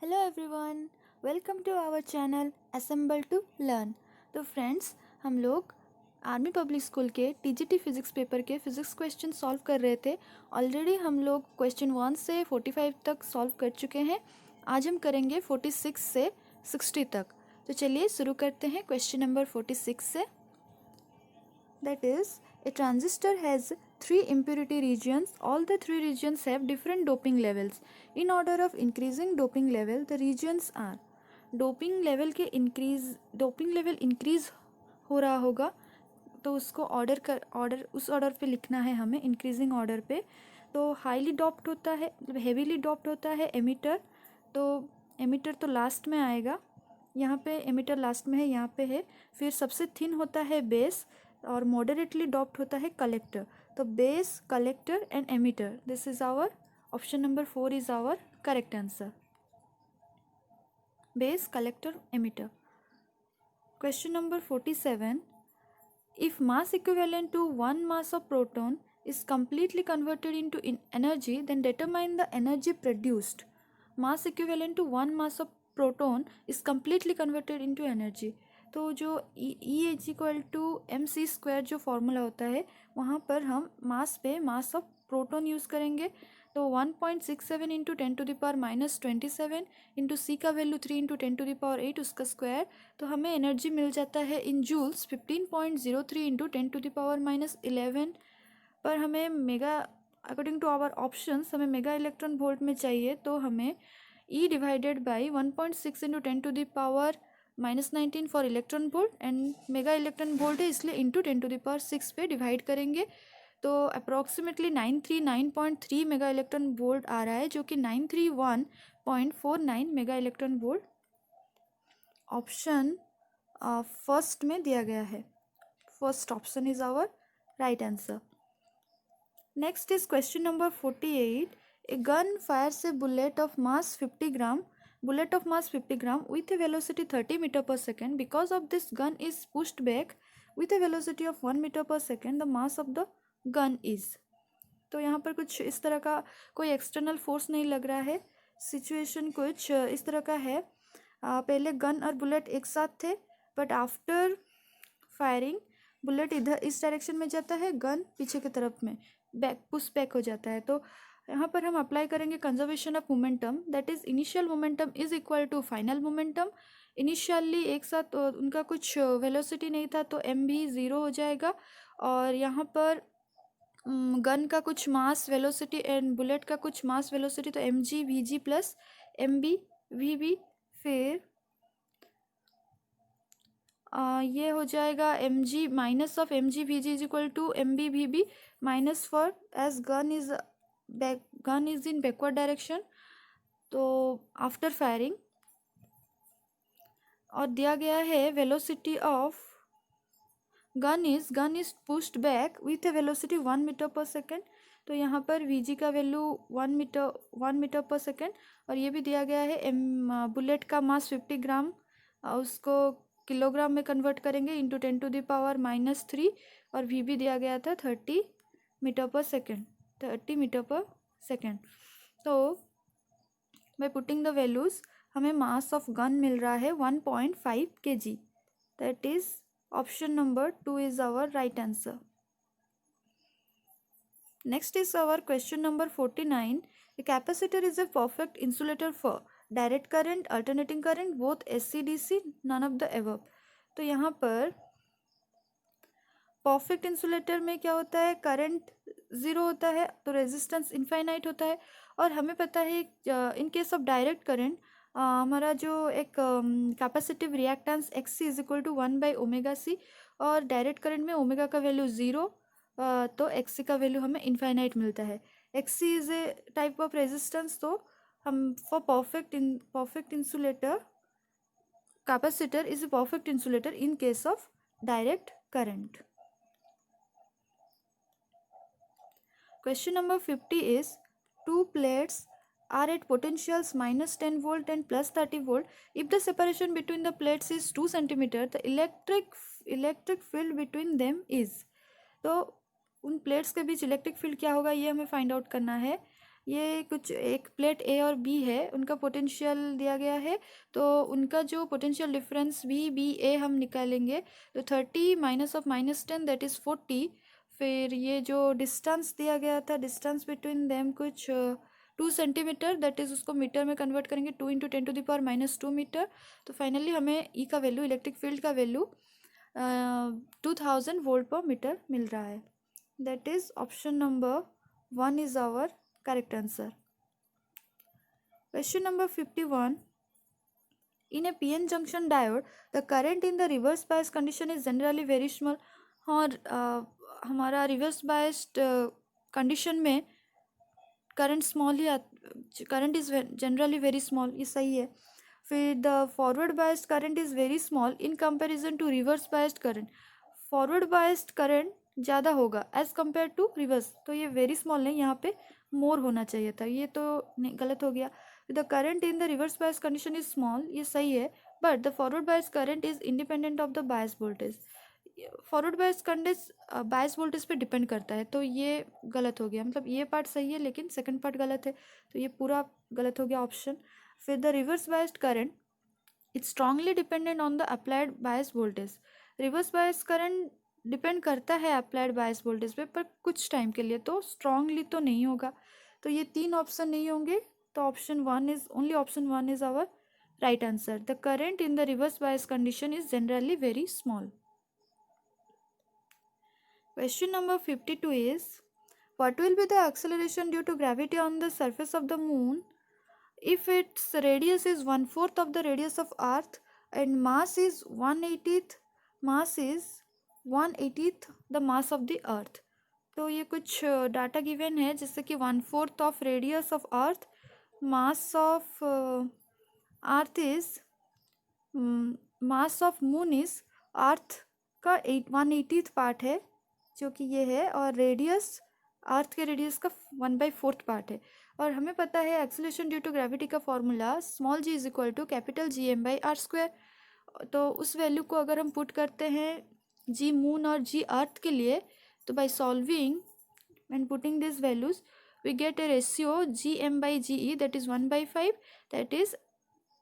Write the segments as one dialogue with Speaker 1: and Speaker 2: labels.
Speaker 1: Hello everyone, welcome to our channel assemble to learn. तो friends, हम लोग army public school के TGT physics paper के physics question solve कर रहे थे। ऑलरेडी हम लोग क्वेश्चन 1 से 45 तक सॉल्व कर चुके हैं। आज हम करेंगे 46 से 60 तक। तो चलिए शुरू करते हैं क्वेश्चन नंबर 46 से। That is, a transistor has 3 impurity regions. All the 3 regions have different doping levels. In order of increasing doping level, the regions are doping level increase हो रहा होगा, तो उसको उस ऑर्डर पे लिखना है हमें, इंक्रीजिंग ऑर्डर पे। तो हाईली डॉप्ड होता है, मतलब हेवीली डॉप्ड होता है एमिटर। तो एमिटर तो लास्ट में आएगा, यहाँ पे एमिटर लास्ट में है, यहाँ पे है। फिर सबसे थिन होता है बेस और मॉडरेटली डॉप्ड होता है कलेक्टर। तो base, collector and emitter, this is our option number 4 is our correct answer. Base, collector, emitter. Question number 47, if mass equivalent to 1 mass of proton is completely converted into energy, then determine the energy produced. Mass equivalent to 1 mass of proton is completely converted into energy. तो जो E is equal to mc² जो formula होता है, वहाँ पर हम मास पे mass of proton use करेंगे। तो 1.67 इंटू 10⁻⁻27 इंटू सी का वैल्यू 3 इंटू 10⁸ उसका स्क्वायर। तो हमें एनर्जी मिल जाता है इन जूल्स 15.03 इंटू 10⁻11। पर हमें mega, according to our options, हमें मेगा इलेक्ट्रॉन वोल्ट में चाहिए। तो हमें E divided by 1.6 into 10⁻19 for electron volt and mega electron volt है, इसलिए इंटू 10⁶ पे डिवाइड करेंगे। तो अप्रॉक्सीमेटली 939.3 मेगा इलेक्ट्रॉन वोल्ट आ रहा है, जो कि 931.49 mega electron volt option first में दिया गया है। First option is our right answer. Next is question number 48, a gun fires a bullet of mass 50 gram with a velocity 30 meter per second. Because of this gun is pushed back with a velocity of 1 meter per second. The mass of the gun is. तो यहाँ पर कुछ इस तरह का कोई external force नहीं लग रहा है। सिचुएशन कुछ इस तरह का है, पहले गन और बुलेट एक साथ थे, बट आफ्टर फायरिंग बुलेट इधर इस डायरेक्शन में जाता है, गन पीछे की तरफ में पुश बैक हो जाता है। तो यहाँ पर हम अप्लाई करेंगे conservation of momentum, that is initial momentum is equal to final momentum. Initially एक साथ उनका कुछ वेलोसिटी नहीं था, तो एम भी 0 हो जाएगा। और यहाँ पर गन का कुछ मास वेलोसिटी एंड बुलेट का कुछ मास वेलोसिटी, तो M G V G plus M B V B. फिर ये हो जाएगा M G minus of M G V G is equal to M B V B minus for as gun is in backward direction. तो after firing, और दिया गया है velocity of gun is pushed back with a velocity 1 metre per second. तो यहाँ पर we जी का value 1 metre per second, और ये भी दिया गया है बुलेट का मास 50 ग्राम, उसको किलोग्राम में कन्वर्ट करेंगे इंटू 10⁻⁻3, और वी भी दिया गया था 30 मीटर पर सेकेंड। तो बाय पुटिंग द वैल्यूज हमें मास ऑफ गन मिल रहा है 1.5 kg। That is option number 2 is our right answer. Next is our question number 49, a capacitor is a perfect insulator for direct current, alternating current, both AC DC, none of the above. तो यहाँ पर perfect insulator में क्या होता है, current 0 होता है, तो रेजिस्टेंस इनफाइनाइट होता है। और हमें पता है in case of direct current हमारा जो एक capacitive reactance XC is equal to 1/ω/c, और डायरेक्ट करंट में ओमेगा का वैल्यू 0, तो XC का वैल्यू हमें इनफाइनाइट मिलता है। XC is a type of resistance. तो हम for perfect insulator, capacitor is a perfect insulator in case of direct current. Question number 50 is, two plates are at potentials -10 volt and +30 volt. If the separation between the plates is 2 centimeter, the electric field between them is. तो उन plates के बीच electric field क्या होगा, ये हमें find out करना है। ये कुछ एक प्लेट ए और बी है, उनका पोटेंशियल दिया गया है, तो उनका जो पोटेंशियल डिफरेंस वी बी ए हम निकालेंगे तो 30 माइनस ऑफ -10 दैट इज़ 40। फिर ये जो डिस्टेंस दिया गया था, डिस्टेंस बिटवीन देम कुछ 2 सेंटीमीटर, दैट इज़ उसको मीटर में कन्वर्ट करेंगे 2 × 10⁻² मीटर। तो फाइनली हमें ई का वैल्यू, इलेक्ट्रिक फील्ड का वैल्यू 2000 वोल्ट पर मीटर मिल रहा है। That is option number 1 is our correct answer. Question number 51. In a PN junction diode, the current in the reverse bias condition is generally very small. और हमारा reverse biased condition में current small ही current is generally very small, ये सही है। फिर the forward biased current is very small in comparison to reverse biased current. Forward biased current ज़्यादा होगा एज़ कम्पेयर टू रिवर्स, तो ये वेरी स्मॉल नहीं, यहाँ पे मोर होना चाहिए था, ये तो गलत हो गया। The current in the reverse bias condition is small, ये सही है, but the forward bias current is independent of the bias voltage. Forward bias current bias voltage पे डिपेंड करता है, तो ये गलत हो गया। मतलब ये पार्ट सही है लेकिन सेकंड पार्ट गलत है, तो ये पूरा गलत हो गया ऑप्शन। फिर the reverse biased current it strongly dependent on the applied bias voltage. Reverse bias current depend करता है अप्लाइड बायस वोल्टेज पे, पर कुछ टाइम के लिए, तो स्ट्रांगली तो नहीं होगा। तो ये 3 ऑप्शन नहीं होंगे, तो option 1 is only option 1 is our right answer. The current in the reverse bias condition is generally very small. Question number 52 is, what will be the acceleration due to gravity on the surface of the moon if its radius is 1/4 of the radius of earth and mass is 1/80th the mass of the earth? तो ये कुछ data given है, जैसे कि 1/4 of radius of earth, mass of earth is mass of moon is earth का 1/80th part है, जो कि ये है, और रेडियस अर्थ के रेडियस का 1/4 पार्ट है। और हमें पता है एक्सेलरेशन ड्यू टू ग्रेविटी का formula small g is equal to capital GM/r²। तो उस वैल्यू को अगर हम पुट करते हैं g मून और g अर्थ के लिए, तो by solving and putting this values we get a ratio GM/GE that is 1/5, that is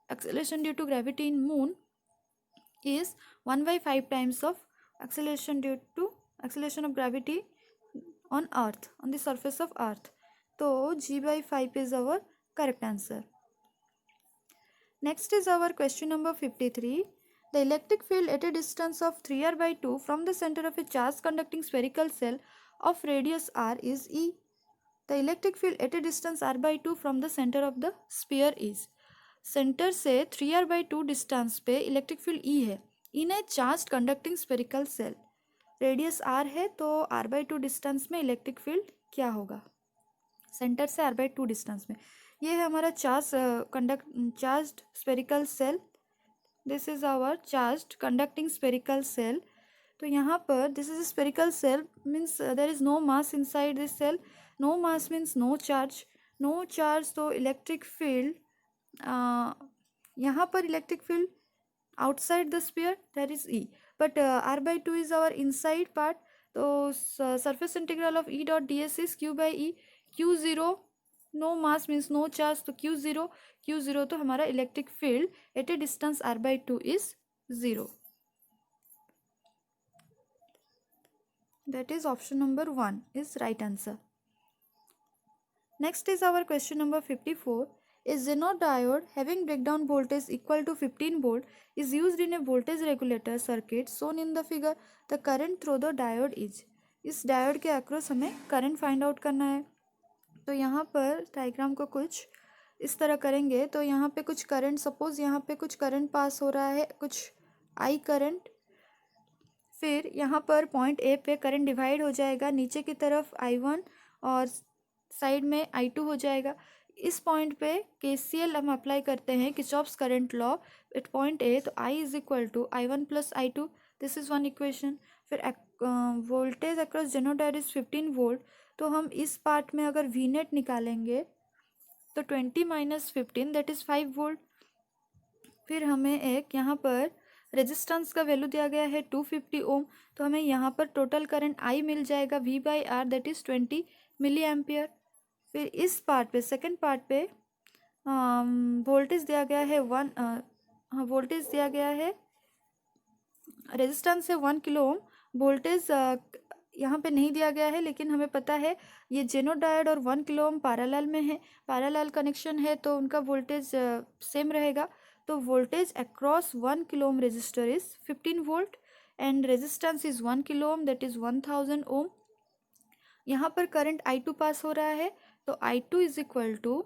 Speaker 1: acceleration due to gravity in moon is 1/5 times of acceleration of gravity on earth, on the surface of earth. So G/5 is our correct answer. Next is our question number 53. The electric field at a distance of 3r/2 from the center of a charged conducting spherical cell of radius r is E. The electric field at a distance r/2 from the center of the sphere is, centre से 3r/2 distance पे electric field E है in a charge conducting spherical shell. Radius r है, तो r/2 distance में electric field क्या होगा centre से r/2 distance में। ये है हमारा charged spherical shell, this is our charged conducting spherical shell. तो यहाँ पर this is spherical shell means there is no mass inside this shell, no mass means no charge, no charge, तो electric field यहाँ पर electric field outside the sphere that is E, but r/2 is our inside part, तो surface integral of E.ds is q/E। q0 no mass means no charge, तो q0 तो हमारा electric field at A distance r/2 is 0। That is option number 1 is right answer. Next is our question number 54. A Zener diode having breakdown voltage equal to 15 volt is used in a voltage regulator circuit shown in the figure. The current through the diode is. इस diode के across हमें current find out करना है। तो यहाँ पर diagram को कुछ इस तरह करेंगे, तो यहाँ पे कुछ करंट, सपोज यहाँ पे कुछ करंट पास हो रहा है, कुछ I करंट, फिर यहाँ पर पॉइंट ए पे करंट डिवाइड हो जाएगा, नीचे की तरफ I1 और साइड में I2 हो जाएगा। इस पॉइंट पे KCL हम अप्लाई करते हैं, Kirchhoff's current law at point A, तो I is equal to I1 + I2, this is one equation. फिर voltage across Zener diode is 15 volt, तो हम इस पार्ट में अगर V नेट निकालेंगे तो 20 - 15 दैट इज़ 5 वोल्ट। फिर हमें एक यहाँ पर रेजिस्टेंस का वैल्यू दिया गया है 250 ओम, तो हमें यहाँ पर टोटल करंट I मिल जाएगा V/R that is 20 milli ampere. फिर इस पार्ट पे, सेकंड पार्ट पे वोल्टेज दिया गया है वोल्टेज दिया गया है, रेजिस्टेंस है 1 किलो ओम। वोल्टेज यहाँ पे नहीं दिया गया है, लेकिन हमें पता है ये जेनोड डायोड और 1 किलो ओम पैरेलल में है, पैरेलल कनेक्शन है, तो उनका वोल्टेज सेम रहेगा। तो voltage across 1 kilo ohm resistor is 15 volt and resistance is 1 kilo ohm, that is 1000 ohm. यहाँ पर करंट I2 पास हो रहा है, तो I2 इज इक्वल टू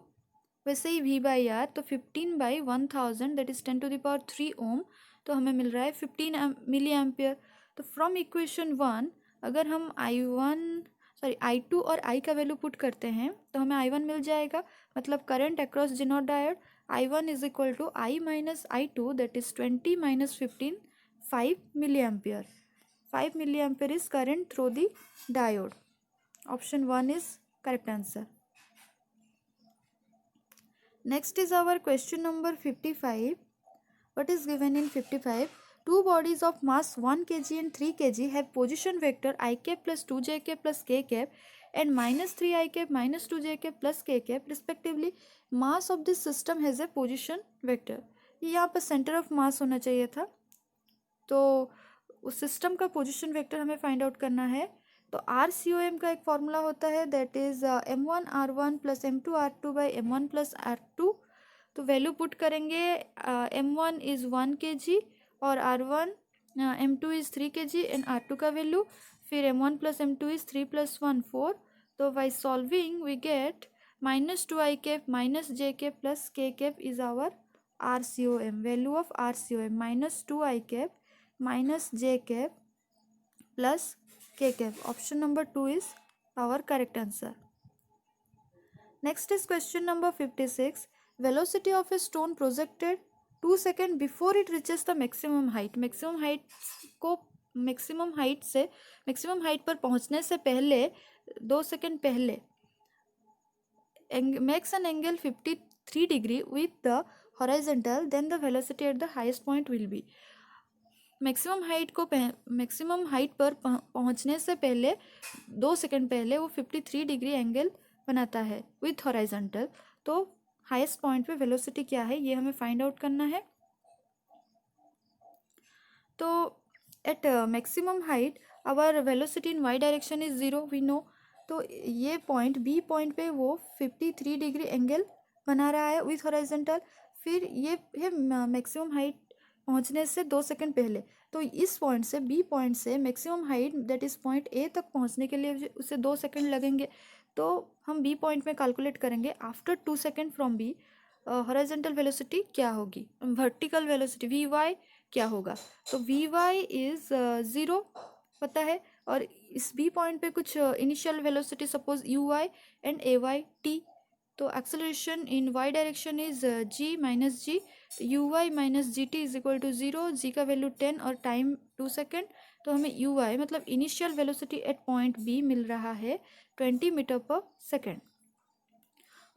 Speaker 1: वैसे ही V/R, तो 15/1000 दैट इज 10⁻³ ओम, तो हमें मिल रहा है 15 मिली एम्पियर। तो फ्रॉम इक्वेशन 1 अगर हम I2 और I का वैल्यू पुट करते हैं तो हमें I1 मिल जाएगा, मतलब current across zener diode I1 is equal to I minus I2 that is 20 minus 15, 5 milli ampere. 5 milli ampere is current through the diode. Option 1 is correct answer. Next is our question number 55. What is given in 55? Two bodies of mass 1 kg and 3 kg have position vector I cap plus 2j cap plus k cap and minus 3 I cap minus 2j cap plus k cap respectively. Mass of this system has a position vector. ये यहाँ पर centre of mass होना चाहिए था, तो उस system का position vector हमें फाइंड आउट करना है। तो RCOM का एक फॉर्मूला होता है, that is M1R1 plus M2R2 by M1 plus R2। तो वैल्यू पुट करेंगे, M1 इज़ 1 kg और R1 M2 is 3 kg and R2 का वैल्यू, फिर M1 plus M2 is 3 plus 1 4। तो by solving we get minus 2I cap minus J cap plus K cap is our RCOM। Value of RCOM minus 2I cap minus J cap plus K cap. Option number 2 is our correct answer. Next is question number 56. Velocity of a stone projected 2 seconds before it reaches the maximum height. Maximum height पर पहुंचने से पहले 2 second पहले makes an angle 53 degree with the horizontal, then the velocity at the highest point will be. Maximum height पर पहुंचने से पहले 2 second पहले वो 53 डिग्री एंगल बनाता है विथ हॉरिजॉन्टल। तो हाईएस्ट पॉइंट पे वेलोसिटी क्या है ये हमें फाइंड आउट करना है। तो at maximum height our velocity in Y direction is 0 we know. तो ये पॉइंट बी पॉइंट पे वो 53 डिग्री एंगल बना रहा है विथ हॉरिजॉन्टल। फिर ये है मैक्सिमम हाइट पहुंचने से 2 सेकंड पहले। तो इस पॉइंट से बी पॉइंट से maximum height that is point A तक पहुंचने के लिए उसे 2 सेकंड लगेंगे। तो हम बी पॉइंट में कैलकुलेट करेंगे after 2 second from B horizontal velocity क्या होगी, वर्टिकल वेलोसिटी वी वाई क्या होगा। तो वी वाई इज 0 पता है, और इस बी पॉइंट पे कुछ initial velocity suppose you Y and A Y T. तो acceleration in Y direction is ji minus ji, you Y minus G T is equal to 0, जी का वैल्यू 10 और time 2 second. तो हमें यू वाई मतलब initial velocity at point B मिल रहा है 20 metre per second.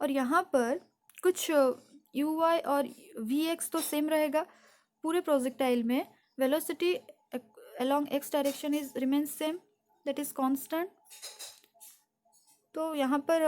Speaker 1: और यहाँ पर कुछ यू वाई और वी एक्स तो सेम रहेगा पूरे प्रोजेक्टाइल में। Velocity along x direction is remains same, that is constant. तो यहाँ पर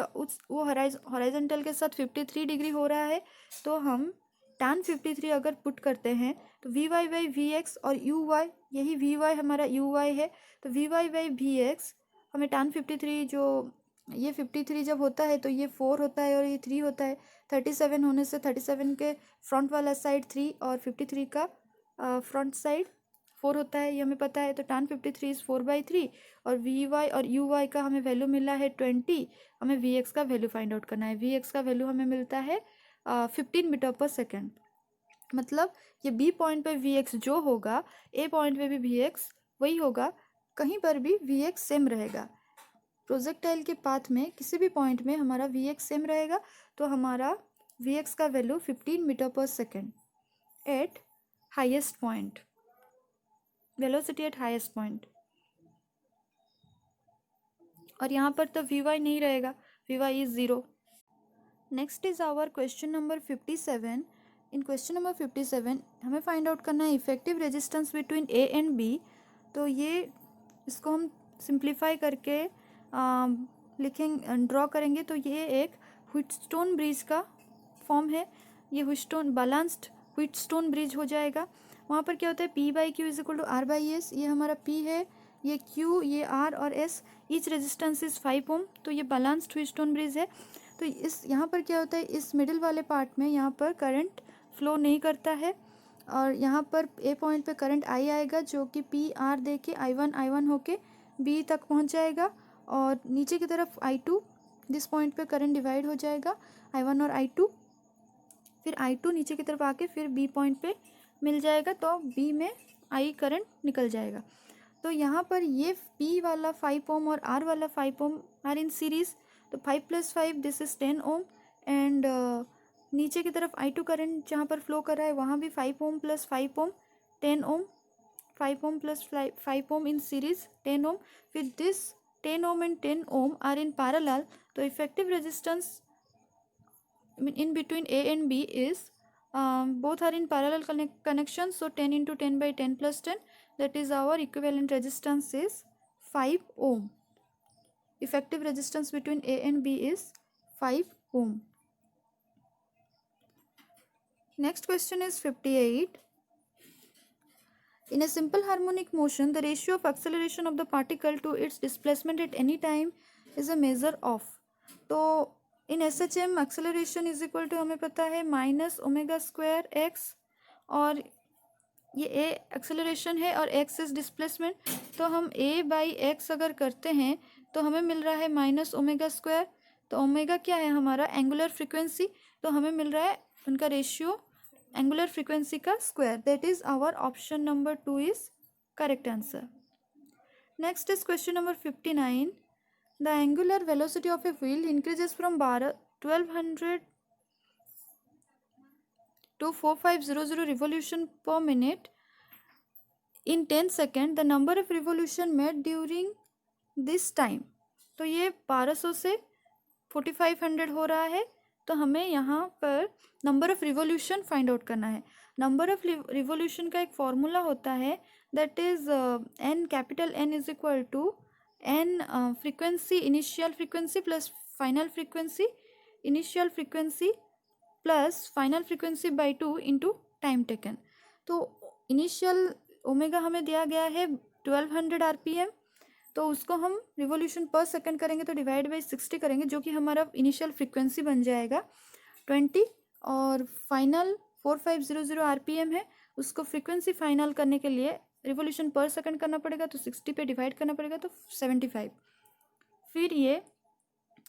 Speaker 1: वो हॉरिजॉन्टल के साथ 53 डिग्री हो रहा है, तो हम tan 53 अगर पुट करते हैं तो V Y by V X और यू वाई, यही वी वाई हमारा यू वाई है, तो V Y by V X हमें tan 53 जो ये 53 जब होता है तो ये 4 होता है और ये 3 होता है। 37 होने से 37 के फ्रंट वाला साइड 3 और 53 का फ्रंट साइड 4 होता है, ये हमें पता है। तो tan 53 इज़ 4/3 और वी वाई और यू वाई का हमें वैल्यू मिला है 20। हमें वी एक्स का वैल्यू फाइंड आउट करना है। वी एक्स का वैल्यू हमें मिलता है 15 मीटर पर सेकेंड। मतलब ये बी पॉइंट पे वी एक्स जो होगा ए पॉइंट पे भी वी एक्स वही होगा, कहीं पर भी वी एक्स सेम रहेगा। प्रोजेक्टाइल के पाथ में किसी भी पॉइंट में हमारा वी एक्स सेम रहेगा, तो हमारा वी एक्स का value 15 metre per second at highest point, velocity at highest point. और यहाँ पर तो वी वाई नहीं रहेगा, V Y is 0। Next is our question number 57। In question number 57 हमें फाइंड आउट करना है effective resistance between A and B. तो ये इसको हम सिंप्लीफाई करके लिखेंगे, ड्रॉ करेंगे तो ये एक व्हीटस्टोन ब्रिज का फॉर्म है। ये व्हीटस्टोन बैलेंस्ड व्हीटस्टोन ब्रिज हो जाएगा। वहाँ पर क्या होता है, P by Q is equal to R by S. ये हमारा P है, ये Q, ये R और S। ईच रेजिस्टेंस इज 5 ओम। तो ये बैलेंस्ड व्हीटस्टोन ब्रिज है। तो इस यहाँ पर क्या होता है, इस मिडिल वाले पार्ट में यहाँ पर करंट फ्लो नहीं करता है, और यहाँ पर ए पॉइंट पे करंट आई आएगा जो कि PR दे के I1 होके B तक पहुँच जाएगा, और नीचे की तरफ I2, दिस पॉइंट पे करंट डिवाइड हो जाएगा I1 और I2, फिर I2 नीचे की तरफ आके फिर B पॉइंट पे मिल जाएगा, तो B में I करंट निकल जाएगा। तो यहाँ पर ये P वाला 5 ओम और R वाला 5 ओम आर इन सीरीज, तो 5 + 5 दिस इज 10 ओम, एंड नीचे की तरफ I2 करंट जहाँ पर फ्लो कर रहा है वहाँ भी 5 ohm plus 5 ohm 10 ohm, 5 ohm plus 5 ohm in series 10 ohm. फिर this 10 ohm and 10 ohm are in parallel, तो effective resistance in between A and B is both are in parallel connection, so 10 into 10 by 10 plus 10, that is our equivalent resistance is 5 ohm. Effective resistance between A and B is 5 ohm. Next question is 58. In a simple harmonic motion, the ratio of acceleration of the particle to its displacement at any time is a measure of. तो in SHM acceleration is equal to हमें पता है -ω²x, और ये A acceleration है और x is displacement, तो हम A बाई एक्स अगर करते हैं तो हमें मिल रहा है -ω²। तो ओमेगा क्या है हमारा, एंगुलर फ्रीक्वेंसी, तो हमें मिल रहा है उनका रेशियो एंगुलर फ्रीक्वेंसी का square, that is our option number 2 is correct answer. Next is question number 59. The angular velocity of a wheel increases from 1200 to 4500 revolution per minute in 10 seconds. The number of revolution made during this time. तो ये 1200 से 4500 हो रहा है, तो हमें यहाँ पर number of revolution find out करना है। नंबर ऑफ रिवोल्यूशन का एक फॉर्मूला होता है, that is N, capital N is equal to N frequency, initial frequency plus final frequency, initial frequency plus final frequency by 2 into time taken. तो initial omega हमें दिया गया है 1200 RPM, तो उसको हम रिवोल्यूशन पर सेकंड करेंगे तो डिवाइड बाई 60 करेंगे, जो कि हमारा इनिशियल फ्रीक्वेंसी बन जाएगा 20, और फाइनल 4500 RPM है, उसको फ्रीक्वेंसी फाइनल करने के लिए रिवोल्यूशन पर सेकंड करना पड़ेगा, तो 60 पे डिवाइड करना पड़ेगा, तो 75। फिर ये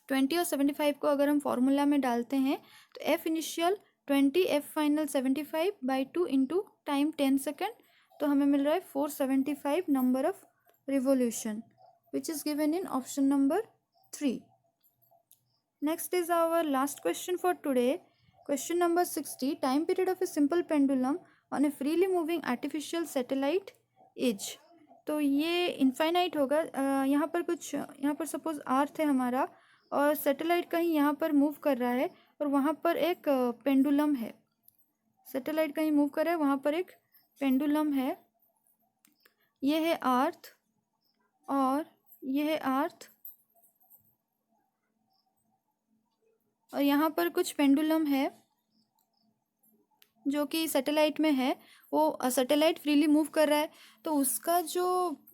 Speaker 1: 20 और 75 को अगर हम फॉर्मूला में डालते हैं तो F initial 20, F final 75 by 2 into time 10 second, तो हमें मिल रहा है 475 number of revolution, which is given in option number 3. Next is our last question for today. Question number 60. Time period of a simple pendulum on a freely moving artificial satellite is. तो ये infinite होगा। यहाँ पर suppose अर्थ है हमारा, और satellite कहीं यहाँ पर मूव कर रहा है, और वहाँ पर एक पेंडुलम है। सैटेलाइट कहीं मूव कर रहा है, वहाँ पर एक पेंडुलम है। ये है अर्थ, और यह है अर्थ, और यहाँ पर कुछ पेंडुलम है जो कि सैटेलाइट में है। वो सैटेलाइट फ्रीली मूव कर रहा है, तो उसका जो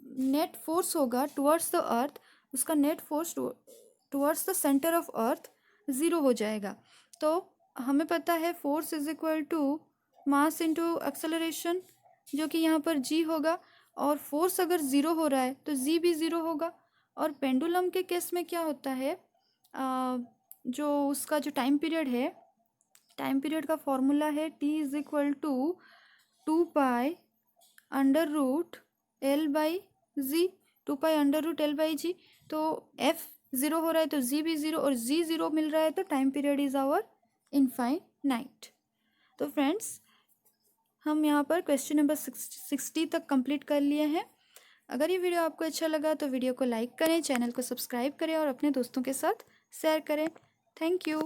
Speaker 1: नेट फोर्स होगा टुवर्ड्स द अर्थ, उसका net force towards the centre of earth 0 हो जाएगा। तो हमें पता है force is equal to mass into acceleration, जो कि यहाँ पर g होगा, और फोर्स अगर 0 हो रहा है तो g भी 0 होगा। और पेंडुलम के केस में क्या होता है, जो उसका जो टाइम पीरियड है, टाइम पीरियड का फॉर्मूला है t is equal to 2π √L by g, 2π √L by g. तो f 0 हो रहा है तो g भी 0, और g 0 मिल रहा है तो time period is our infinite. तो फ्रेंड्स, हम यहाँ पर क्वेश्चन नंबर 60 तक कंप्लीट कर लिए हैं। अगर ये वीडियो आपको अच्छा लगा तो वीडियो को लाइक करें, चैनल को सब्सक्राइब करें और अपने दोस्तों के साथ शेयर करें। Thank you.